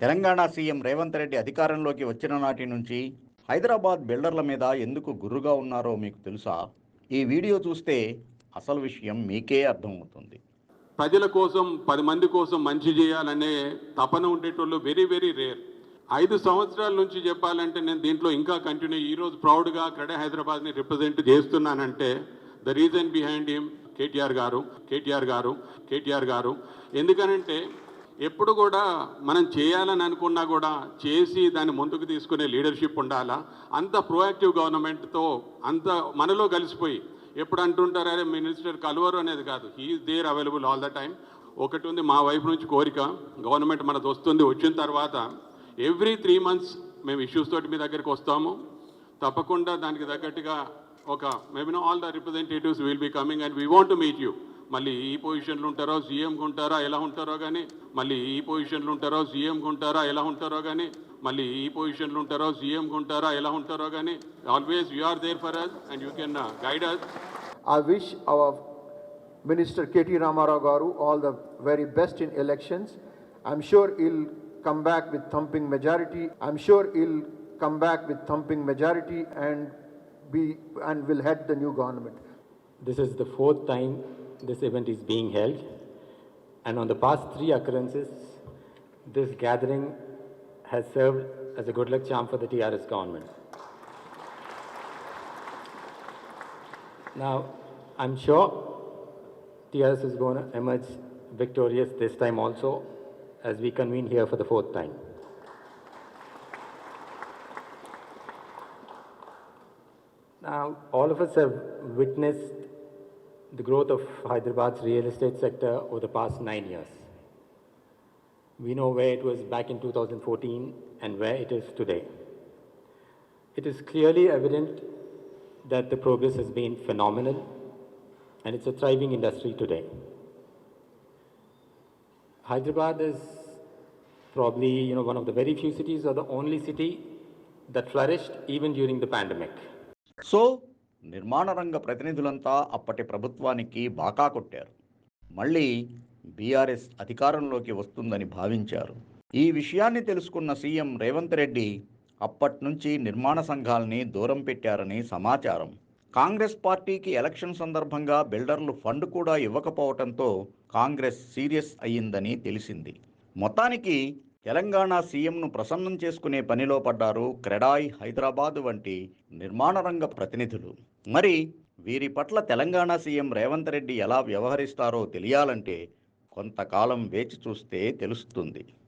Telangana CM Revanth Reddy అధికారంలోకి వచ్చిన నాటి నుంచి హైదరాబాద్ బిల్డర్ల మీద ఎందుకు గుర్రుగా ఉన్నారో మీకు తెలుసా? ఈ వీడియో చూస్తే అసలు విషయం మీకే అర్థమవుతుంది. ప్రజల కోసం 10 మంది కోసం మంచి చేయాలనే తపన ఉండేటోళ్ళు వెరీ వెరీ రేర్. 5 సంవత్సరాల నుంచి చెప్పాలంటే నేను దీంట్లో ఇంకా కంటిన్యూ ఈరోజు ప్రౌడ్గా క్రెడే హైదరాబాద్ని రిప్రజెంట్ చేస్తున్నానంటే the reason behind him KTR గారు. ఎందుకనంటే ఎప్పుడు కూడా మనం చేయాలని అనుకున్నా కూడా చేసి దాన్ని ముందుకు తీసుకునే లీడర్షిప్ ఉండాలా. అంత ప్రోయాక్టివ్ గవర్నమెంట్తో అంత మనలో కలిసిపోయి ఎప్పుడు అంటుంటారు అరే మినిస్టర్ కలవరు అనేది కాదు, he's there available all the time. ఒకటి ఉంది మా వైపు నుంచి కోరిక, గవర్నమెంట్ మనకు వచ్చిన తర్వాత ఎవ్రీ 3 months మేము ఇష్యూస్ తోటి మీ దగ్గరికి వస్తాము. తప్పకుండా దానికి తగ్గట్టుగా ఒక maybe all the representatives will be coming and we want to meet you. మళ్ళీ ఈ పొజిషన్లు ఉంటారో సీఎంకి ఉంటారా ఎలా ఉంటారో కానీ మళ్ళీ ఈ పొజిషన్లు ఉంటారో సీఎంకి ఉంటారా ఎలా ఉంటారో కానీ మళ్ళీ ఈ పొజిషన్లు ఉంటారో సీఎంకి ఉంటారా ఎలా ఉంటారో కానీ always you are there for us and you can guide us. I wish our Minister K.T. Ramarao Garu all the very best in elections. I'm sure he'll come back with thumping majority. And will head the new government. This is the 4th time this event is being held, and on the past 3 occurrences, this gathering has served as a good luck charm for the TRS government. Now, I'm sure TRS is going to emerge victorious this time also, as we convene here for the 4th time. Now, all of us have witnessed the growth of Hyderabad's real estate sector over the past 9 years. We know where it was back in 2014 and where it is today. It is clearly evident that the progress has been phenomenal, and it's a thriving industry today. Hyderabad is probably, one of the very few cities or the only city that flourished even during the pandemic. So నిర్మాణ రంగ ప్రతినిధులంతా అప్పటి ప్రభుత్వానికి బాకా కొట్టారు. మళ్ళీ BRS అధికారంలోకి వస్తుందని భావించారు. ఈ విషయాన్ని తెలుసుకున్న సీఎం రేవంత్ రెడ్డి అప్పటి నుంచి నిర్మాణ సంఘాలని దూరం పెట్టారని సమాచారం. కాంగ్రెస్ పార్టీకి ఎలక్షన్ సందర్భంగా బిల్డర్లు ఫండ్ కూడా ఇవ్వకపోవడంతో కాంగ్రెస్ సీరియస్ అయ్యిందని తెలిసింది. మొత్తానికి తెలంగాణ సీఎంను ప్రసన్నం చేసుకునే పనిలో పడ్డారు క్రెడాయ్ హైదరాబాద్ వంటి నిర్మాణ రంగ ప్రతినిధులు. మరి వీరి పట్ల తెలంగాణ సీఎం రేవంత్ రెడ్డి ఎలా వ్యవహరిస్తారో తెలియాలంటే కొంతకాలం వేచి చూస్తే తెలుస్తుంది.